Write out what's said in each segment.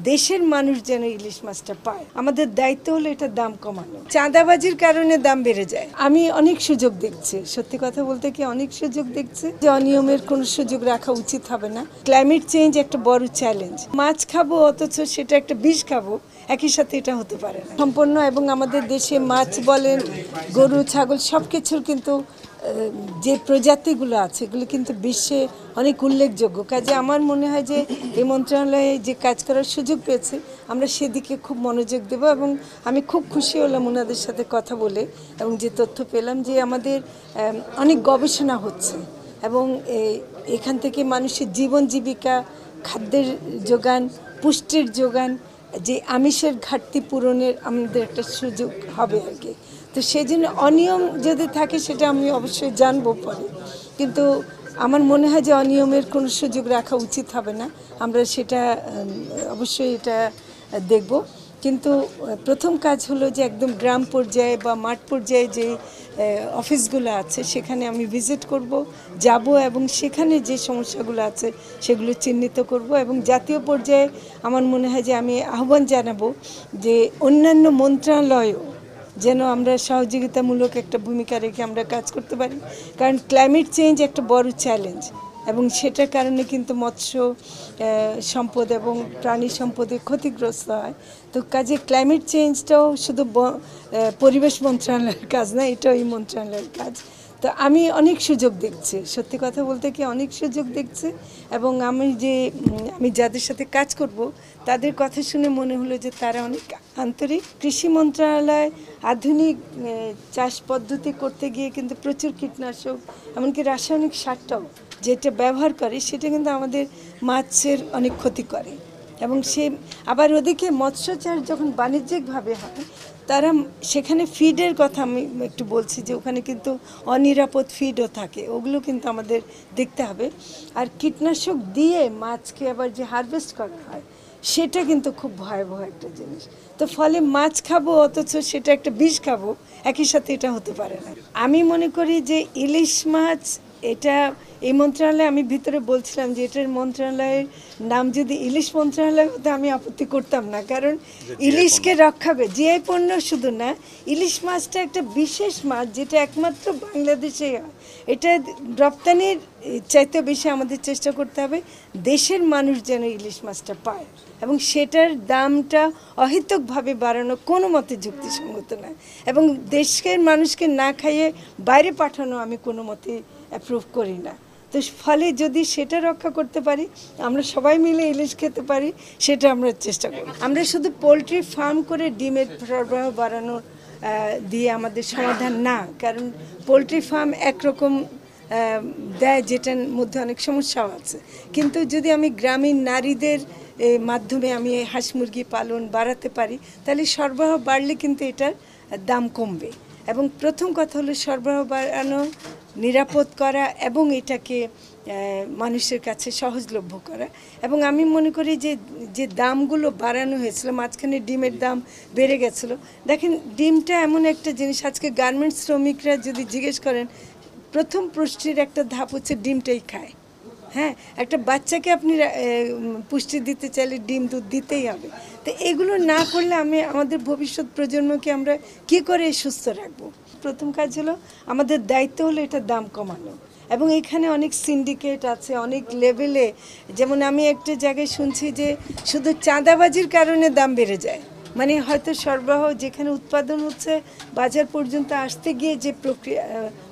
দেশের মানুষ যেন ইলিশ মাছটা পায়। আমাদের দায়িত্ব হলো এটা দাম কমানো। চাঁদাবাজির কারণে দাম বেড়ে যায়। আমি অনেক সুযোগ দেখছি, সত্যি কথা বলতে কি অনেক সুযোগ দেখছি যে অনিয়মের কোনো সুযোগ রাখা উচিত হবে না। ক্লাইমেট চেঞ্জ একটা বড় চ্যালেঞ্জ। মাছ খাবো অথচ সেটা একটা বিষ খাবো, একই সাথে এটা হতে পারে না। সম্পন্ন এবং আমাদের দেশে মাছ বলেন, গরু ছাগল সব কিছুর কিন্তু যে প্রজাতিগুলো আছে এগুলো কিন্তু বিশ্বে অনেক উল্লেখযোগ্য। কাজে আমার মনে হয় যে এই মন্ত্রণালয়ে যে কাজ করার সুযোগ পেয়েছে আমরা সেদিকে খুব মনোযোগ দেব। এবং আমি খুব খুশি হলাম ওনাদের সাথে কথা বলে এবং যে তথ্য পেলাম যে আমাদের অনেক গবেষণা হচ্ছে এবং এখান থেকে মানুষের জীবন জীবিকা, খাদ্যের যোগান, পুষ্টির যোগান, যে আমিষের ঘাটতি পূরণের আমাদের একটা সুযোগ হবে আর কি। তো সেই জন্য অনিয়ম যদি থাকে সেটা আমি অবশ্যই জানবো পরে, কিন্তু আমার মনে হয় যে অনিয়মের কোনো সুযোগ রাখা উচিত হবে না। আমরা সেটা অবশ্যই এটা দেখব। কিন্তু প্রথম কাজ হলো যে একদম গ্রাম পর্যায়ে বা মাঠ পর্যায়ে যে অফিসগুলো আছে সেখানে আমি ভিজিট করব, যাব এবং সেখানে যে সমস্যাগুলো আছে সেগুলো চিহ্নিত করব। এবং জাতীয় পর্যায়ে আমার মনে হয় যে আমি আহ্বান জানাবো যে অন্যান্য মন্ত্রণালয়ও যেন আমরা সহযোগিতামূলক একটা ভূমিকা রেখে আমরা কাজ করতে পারি। কারণ ক্লাইমেট চেঞ্জ একটা বড় চ্যালেঞ্জ এবং সেটার কারণে কিন্তু মৎস্য সম্পদ এবং প্রাণী সম্পদে ক্ষতিগ্রস্ত হয়। তো কাজে ক্লাইমেট চেঞ্জটাও শুধু পরিবেশ মন্ত্রণালয়ের কাজ না, এটাও এই মন্ত্রণালয়ের কাজ। তো আমি অনেক সুযোগ দেখছি, সত্যি কথা বলতে কি অনেক সুযোগ দেখছি। এবং আমি যাদের সাথে কাজ করব তাদের কথা শুনে মনে হলো যে তারা অনেক আন্তরিক। কৃষি মন্ত্রণালয় আধুনিক চাষ পদ্ধতি করতে গিয়ে কিন্তু প্রচুর কীটনাশক এমনকি রাসায়নিক সারটাও যেটা ব্যবহার করে সেটা কিন্তু আমাদের মাছের অনেক ক্ষতি করে। এবং সে আবার ওদিকে মৎস্য চাষ যখন বাণিজ্যিকভাবে হয় তারা সেখানে ফিডের কথা আমি একটু বলছি যে ওখানে কিন্তু অনিরাপদ ফিডও থাকে, ওগুলো কিন্তু আমাদের দেখতে হবে। আর কীটনাশক দিয়ে মাছকে আবার যে হারভেস্ট করা হয় সেটা কিন্তু খুব ভয়াবহ একটা জিনিস। তো ফলে মাছ খাবো অথচ সেটা একটা বিষ খাবো, একই সাথে এটা হতে পারে না। আমি মনে করি যে ইলিশ মাছ এটা এই মন্ত্রণালয়ে আমি ভিতরে বলছিলাম যে এটার মন্ত্রণালয়ের নাম যদি ইলিশ মন্ত্রণালয় হতে আমি আপত্তি করতাম না, কারণ ইলিশকে রক্ষা করে জিআই পণ্য শুধু না, ইলিশ মাছটা একটা বিশেষ মাছ যেটা একমাত্র বাংলাদেশে হয়। এটা রপ্তানির চাইতে বেশি আমাদের চেষ্টা করতে হবে দেশের মানুষ যেন ইলিশ মাছটা পায় এবং সেটার দামটা অহেতুকভাবে বাড়ানো কোনো মতে যুক্তিসঙ্গত নয়। এবং দেশের মানুষকে না খাইয়ে বাইরে পাঠানো আমি কোনো মতে অ্যাপ্রুভ করি না। তো ফলে যদি সেটা রক্ষা করতে পারি, আমরা সবাই মিলে ইলিশ খেতে পারি, সেটা আমরা চেষ্টা করি। আমরা শুধু পোলট্রি ফার্ম করে ডিমের সরবরাহ বাড়ানোর দিয়ে আমাদের সমাধান না, কারণ পোলট্রি ফার্ম একরকম দেয় যেটার মধ্যে অনেক সমস্যাও আছে। কিন্তু যদি আমি গ্রামীণ নারীদের মাধ্যমে আমি হাঁস মুরগি পালন বাড়াতে পারি তাহলে সরবরাহ বাড়লে কিন্তু এটার দাম কমবে। এবং প্রথম কথা হলো সরবরাহ বাড়ানো, নিরাপদ করা এবং এটাকে মানুষের কাছে সহজলভ্য করা। এবং আমি মনে করি যে দামগুলো বাড়ানো হয়েছিল, মাঝখানে ডিমের দাম বেড়ে গেছিলো। দেখেন ডিমটা এমন একটা জিনিস, আজকে গার্মেন্টস শ্রমিকরা যদি জিজ্ঞেস করেন প্রথম পুষ্টির একটা ধাপ হচ্ছে ডিমটাই খায়। হ্যাঁ, একটা বাচ্চাকে আপনি পুষ্টি দিতে চাইলে ডিম দুধ দিতেই হবে। তো এগুলো না করলে আমাদের ভবিষ্যৎ প্রজন্মকে আমরা কি করে সুস্থ রাখবো? প্রথম কাজ হলো আমাদের দায়িত্ব হলো এটা দাম কমানো। এবং এখানে অনেক সিন্ডিকেট আছে অনেক লেভেলে, যেমন আমি একটা জায়গায় শুনছি যে শুধু চাঁদাবাজির কারণে দাম বেড়ে যায়। মানে হয়তো সরবরাহ যেখানে উৎপাদন হচ্ছে বাজার পর্যন্ত আসতে গিয়ে যে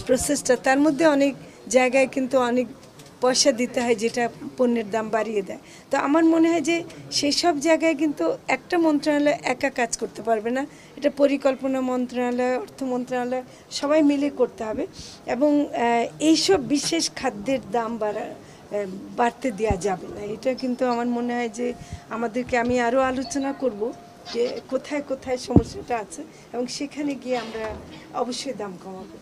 প্রসেসটা তার মধ্যে অনেক জায়গায় কিন্তু অনেক পয়সা দিতে হয় যেটা পণ্যের দাম বাড়িয়ে দেয়। তো আমার মনে হয় যে সেই সব জায়গায় কিন্তু একটা মন্ত্রণালয় একা কাজ করতে পারবে না, এটা পরিকল্পনা মন্ত্রণালয়, অর্থ মন্ত্রণালয় সবাই মিলে করতে হবে। এবং এইসব বিশেষ খাদ্যের দাম বাড়তে দেওয়া যাবে না, এটা কিন্তু আমার মনে হয় যে আমাদেরকে আমি আরও আলোচনা করব যে কোথায় কোথায় সমস্যাটা আছে এবং সেখানে গিয়ে আমরা অবশ্যই দাম কমাবো।